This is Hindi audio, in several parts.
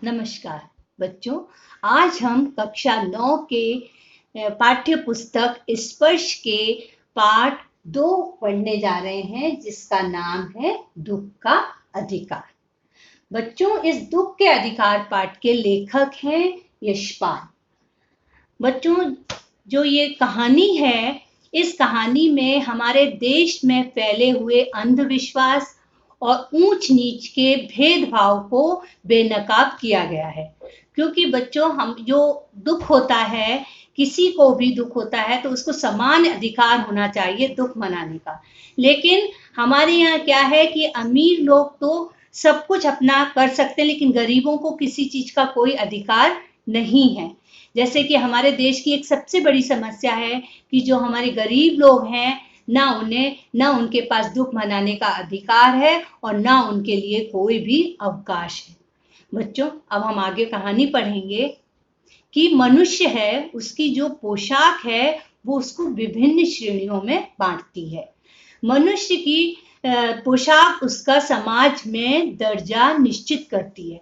नमस्कार बच्चों, आज हम कक्षा 9 के पाठ्य पुस्तक स्पर्श के पाठ 2 पढ़ने जा रहे हैं, जिसका नाम है दुख का अधिकार। बच्चों, इस दुख के अधिकार पाठ के लेखक हैं यशपाल। बच्चों, जो ये कहानी है, इस कहानी में हमारे देश में फैले हुए अंधविश्वास और ऊंच नीच के भेदभाव को बेनकाब किया गया है। क्योंकि बच्चों, हम जो दुख होता है, किसी को भी दुख होता है तो उसको समान अधिकार होना चाहिए दुख मनाने का। लेकिन हमारे यहाँ क्या है कि अमीर लोग तो सब कुछ अपना कर सकते हैं, लेकिन गरीबों को किसी चीज का कोई अधिकार नहीं है। जैसे कि हमारे देश की एक सबसे बड़ी समस्या है कि जो हमारे गरीब लोग हैं, ना उनके पास दुख मनाने का अधिकार है और ना उनके लिए कोई भी अवकाश है। बच्चों, अब हम आगे कहानी पढ़ेंगे कि मनुष्य है, उसकी जो पोशाक है वो उसको विभिन्न श्रेणियों में बांटती है। मनुष्य की पोशाक उसका समाज में दर्जा निश्चित करती है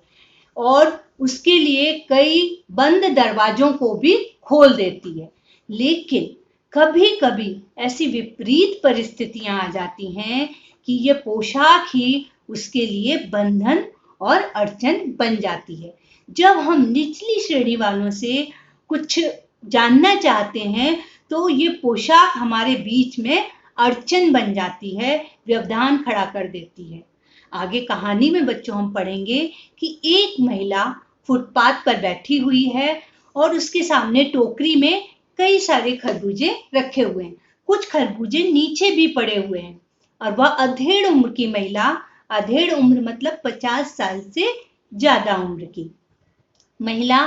और उसके लिए कई बंद दरवाजों को भी खोल देती है। लेकिन कभी कभी ऐसी विपरीत परिस्थितियां आ जाती हैं कि ये पोशाक ही उसके लिए बंधन और अड़चन बन जाती है। जब हम निचली श्रेणी वालों से कुछ जानना चाहते हैं तो ये पोशाक हमारे बीच में अड़चन बन जाती है, व्यवधान खड़ा कर देती है। आगे कहानी में बच्चों हम पढ़ेंगे कि एक महिला फुटपाथ पर बैठी हुई है और उसके सामने टोकरी में कई सारे खरबूजे रखे हुए हैं। कुछ खरबूजे नीचे भी पड़े हुए हैं और वह अधेड़ उम्र की महिला, अधेड़ उम्र मतलब 50 साल से ज्यादा उम्र की महिला,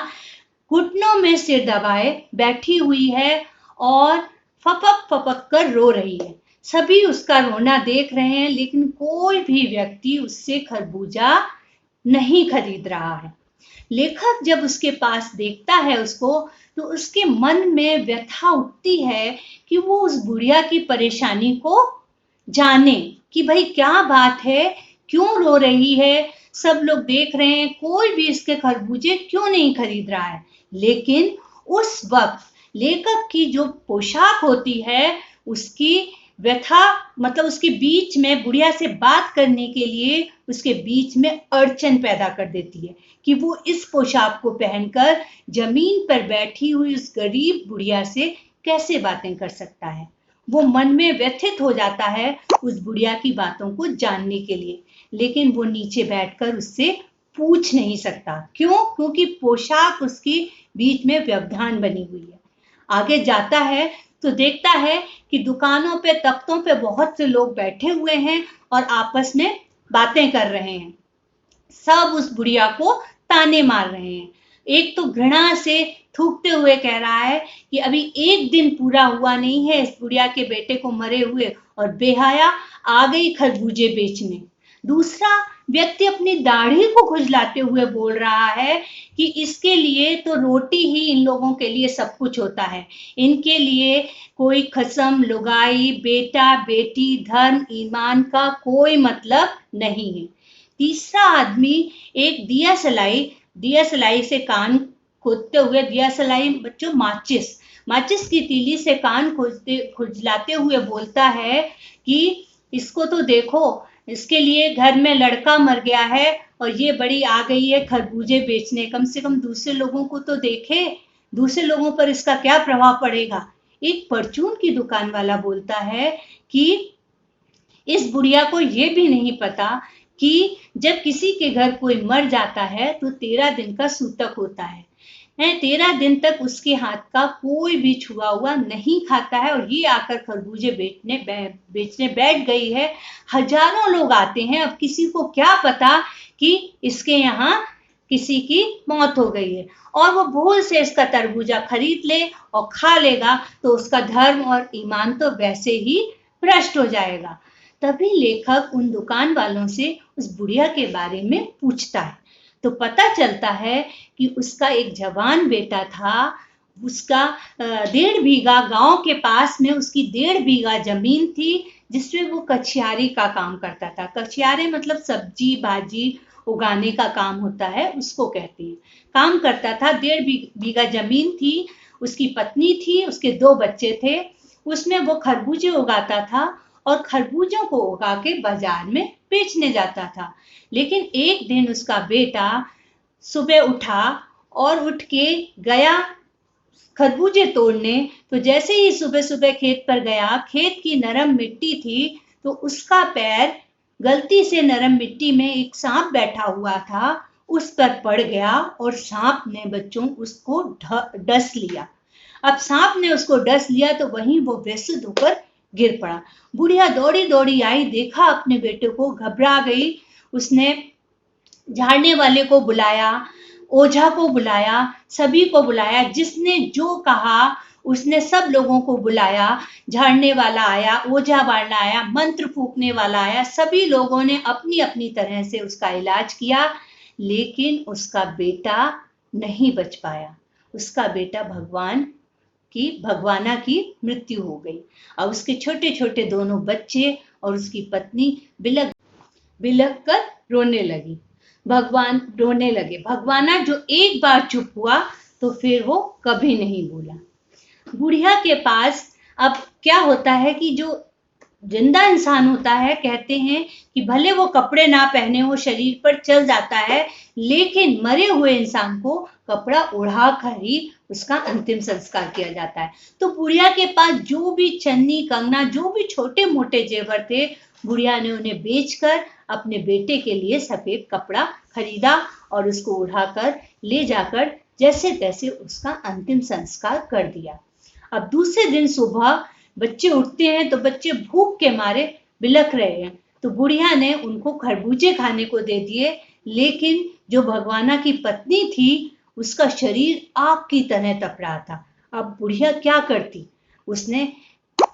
घुटनों में सिर दबाए बैठी हुई है और फपक फपक कर रो रही है। सभी उसका रोना देख रहे हैं, लेकिन कोई भी व्यक्ति उससे खरबूजा नहीं खरीद रहा है। लेखक जब उसके पास देखता है उसको, तो उसके मन में व्यथा उठती है कि वो उस बुढ़िया की परेशानी को जाने कि भाई क्या बात है, क्यों रो रही है, सब लोग देख रहे हैं, कोई भी इसके खरबूजे क्यों नहीं खरीद रहा है। लेकिन उस वक्त लेखक की जो पोशाक होती है, उसकी व्यथा मतलब उसके बीच में बुढ़िया से बात करने के लिए उसके बीच में अड़चन पैदा कर देती है कि वो इस पोशाक को पहनकर जमीन पर बैठी हुई उस गरीब बुढ़िया से कैसे बातें कर सकता है। वो मन में व्यथित हो जाता है उस बुढ़िया की बातों को जानने के लिए, लेकिन वो नीचे बैठकर उससे पूछ नहीं सकता। क्यों? क्योंकि पोशाक उसकी बीच में व्यवधान बनी हुई है। आगे जाता है तो देखता है कि दुकानों पे, तख्तों पे बहुत से लोग बैठे हुए हैं और आपस में बातें कर रहे हैं। सब उस बुढ़िया को ताने मार रहे हैं। एक तो घृणा से थूकते हुए कह रहा है कि अभी एक दिन पूरा हुआ नहीं है इस बुढ़िया के बेटे को मरे हुए और बेहया आ गई खरबूजे बेचने। दूसरा व्यक्ति अपनी दाढ़ी को खुजलाते हुए बोल रहा है कि इसके लिए तो रोटी ही इन लोगों के लिए सब कुछ होता है, इनके लिए कोई खसम, लुगाई, बेटा बेटी, धर्म, ईमान का कोई मतलब नहीं है। तीसरा आदमी एक दिया सलाई से कान खोदते हुए, दिया सलाई बच्चों माचिस की तीली से कान खुजलाते हुए बोलता है कि इसको तो देखो, इसके लिए घर में लड़का मर गया है और ये बड़ी आ गई है खरबूजे बेचने। कम से कम दूसरे लोगों को तो देखे, दूसरे लोगों पर इसका क्या प्रभाव पड़ेगा। एक परचून की दुकान वाला बोलता है कि इस बुढ़िया को ये भी नहीं पता कि जब किसी के घर कोई मर जाता है तो 13 दिन का सूतक होता है। 13 दिन तक उसके हाथ का कोई भी छुआ हुआ नहीं खाता है और ये आकर खरबूजे बेचने बैठ गई है। हजारों लोग आते हैं, अब किसी को क्या पता कि इसके यहाँ किसी की मौत हो गई है और वो भूल से इसका तरबूजा खरीद ले और खा लेगा तो उसका धर्म और ईमान तो वैसे ही भ्रष्ट हो जाएगा। तभी लेखक उन दुकान वालों से उस बुढ़िया के बारे में पूछता है तो पता चलता है कि उसका एक जवान बेटा था। उसका 1.5 बीघा, गांव के पास में उसकी 1.5 बीघा जमीन थी जिसमें वो कछियारी का काम करता था। कछियारे मतलब सब्जी भाजी उगाने का काम होता है उसको कहते हैं। काम करता था, 1.5 बीघा जमीन थी, उसकी पत्नी थी, उसके 2 बच्चे थे। उसमें वो खरबूजे उगाता था और खरबूजों को उगा के बाजार में बेचने जाता था। लेकिन एक दिन उसका बेटा सुबह उठा और उठ के गया खरबूजे तोड़ने। तो जैसे ही सुबह सुबह खेत पर गया, खेत की नरम मिट्टी थी, तो उसका पैर गलती से नरम मिट्टी में एक सांप बैठा हुआ था, उस पर पड़ गया और सांप ने बच्चों उसको डस लिया। अब सांप ने उसको डस लिया तो वहीं वो बेसुध होकर गिर पड़ा। बुढ़िया दौड़ी दौड़ी आई, देखा अपने बेटे को, घबरा गई। उसने झाड़ने वाले को बुलाया, ओझा को बुलाया, सभी को बुलाया, जिसने जो कहा उसने सब लोगों को बुलाया। झाड़ने वाला आया, ओझा वाला आया, मंत्र फूकने वाला आया, सभी लोगों ने अपनी अपनी तरह से उसका इलाज किया, लेकिन उसका बेटा नहीं बच पाया। उसका बेटा भगवाना की मृत्यु हो गई। और उसके छोटे छोटे दोनों बच्चे और उसकी पत्नी बिलख बिलख कर रोने लगी। भगवान रोने लगे। भगवाना जो एक बार चुप हुआ तो फिर वो कभी नहीं बोला। बुढ़िया के पास अब क्या होता है कि जो जिंदा इंसान होता है, कहते हैं कि भले वो कपड़े ना पहने हो, शरीर पर चल जाता है, लेकिन मरे हुए इंसान को कपड़ा उड़ा कर ही उसका अंतिम संस्कार किया जाता है। तो बुढ़िया के पास जो भी चन्नी कंगना, जो भी छोटे मोटे जेवर थे, बुढ़िया ने उन्हें बेचकर अपने बेटे के लिए सफेद कपड़ा खरीदा और उसको उड़ाकर ले जाकर जैसे तैसे उसका अंतिम संस्कार कर दिया। अब दूसरे दिन सुबह बच्चे उठते हैं तो बच्चे भूख के मारे बिलख रहे हैं। तो बुढ़िया ने उनको खरबूजे खाने को दे दिए, लेकिन जो भगवाना की पत्नी थी उसका शरीर आग की तरह तप रहा था। अब बुढ़िया क्या करती? उसने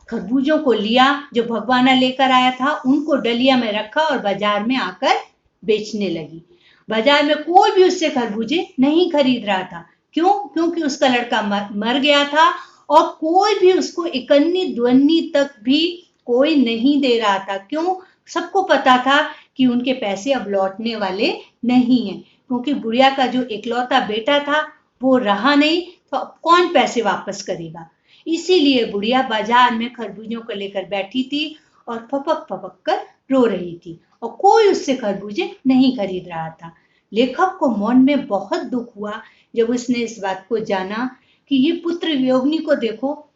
खरबूजों को लिया जो भगवाना लेकर आया था, उनको डलिया में रखा और बाजार में आकर बेचने लगी। बाजार में कोई भी उससे खरबूजे नहीं खरीद रहा था। क्यों? क्योंकि उसका लड़का मर गया था और कोई भी उसको इकन्नी दुन्नी तक भी कोई नहीं दे रहा था। क्यों? सबको पता था कि उनके पैसे अब लौटने वाले नहीं हैं, क्योंकि बुढ़िया का जो इकलौता बेटा था वो रहा नहीं, तो अब कौन पैसे वापस करेगा। इसीलिए बुढ़िया बाजार में खरबूजों को लेकर बैठी थी और फपक फपक कर रो रही थी और कोई उससे खरबूजे नहीं खरीद रहा था। लेखक को मन में बहुत दुख हुआ जब उसने इस बात को जाना कि ये पुत्र वियोगिनी को देखो,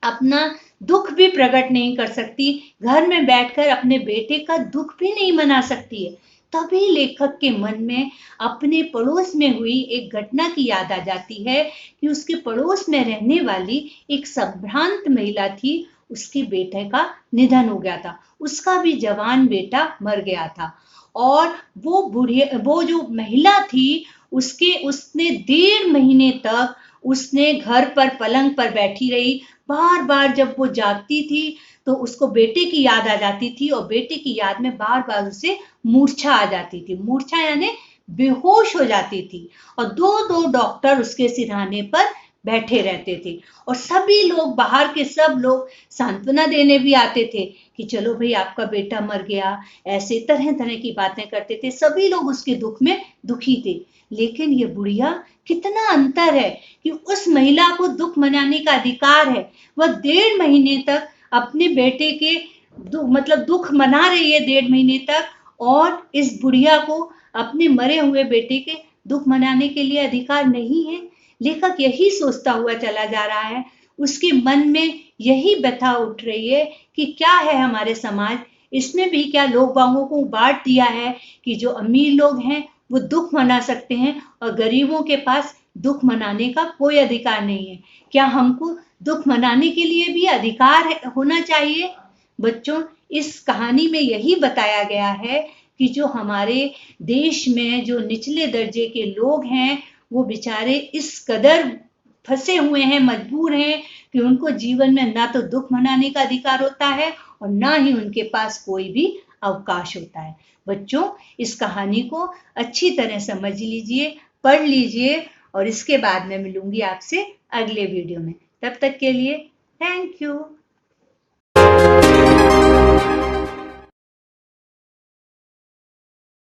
अपना दुख भी प्रकट नहीं कर सकती, घर में बैठकर अपने बेटे का दुख भी नहीं मना सकती है। तभी लेखक के मन में अपने पड़ोस में हुई एक घटना की याद आ जाती है कि उसके पड़ोस में रहने वाली एक संभ्रांत महिला थी, उसके बेटे का निधन हो गया था, उसका भी जवान बेटा मर गया था। और वो जो महिला थी उसने 1.5 महीने तक उसने घर पर पलंग पर बैठी रही। बार बार जब वो जागती थी तो उसको बेटे की याद आ जाती थी और बेटे की याद में बार बार उसे मूर्छा आ जाती थी। मूर्छा यानी बेहोश हो जाती थी और 2 डॉक्टर उसके सिरहाने पर बैठे रहते थे और सभी लोग, बाहर के सब लोग सांत्वना देने भी आते थे कि चलो भाई आपका बेटा मर गया, ऐसे तरह तरह की बातें करते थे। सभी लोग उसके दुख में दुखी थे। लेकिन ये बुढ़िया, कितना अंतर है कि उस महिला को दुख मनाने का अधिकार है। वह 1.5 महीने तक अपने बेटे के दुख मना रही है, 1.5 महीने तक, और इस बुढ़िया को अपने मरे हुए बेटे के दुख मनाने के लिए अधिकार नहीं है। लेखक यही सोचता हुआ चला जा रहा है, उसके मन में यही व्यथा उठ रही है कि क्या है हमारे समाज, इसमें भी क्या लोग बागों को बांट दिया है कि जो अमीर लोग हैं वो दुख मना सकते हैं और गरीबों के पास दुख मनाने का कोई अधिकार नहीं है। क्या हमको दुख मनाने के लिए भी अधिकार होना चाहिए? बच्चों, इस कहानी में यही बताया गया है कि जो हमारे देश में जो निचले दर्जे के लोग हैं वो बेचारे इस कदर फंसे हुए हैं, मजबूर हैं कि उनको जीवन में ना तो दुख मनाने का अधिकार होता है और ना ही उनके पास कोई भी अवकाश होता है। बच्चों, इस कहानी को अच्छी तरह समझ लीजिए, पढ़ लीजिए और इसके बाद मैं मिलूंगी आपसे अगले वीडियो में। तब तक के लिए थैंक यू।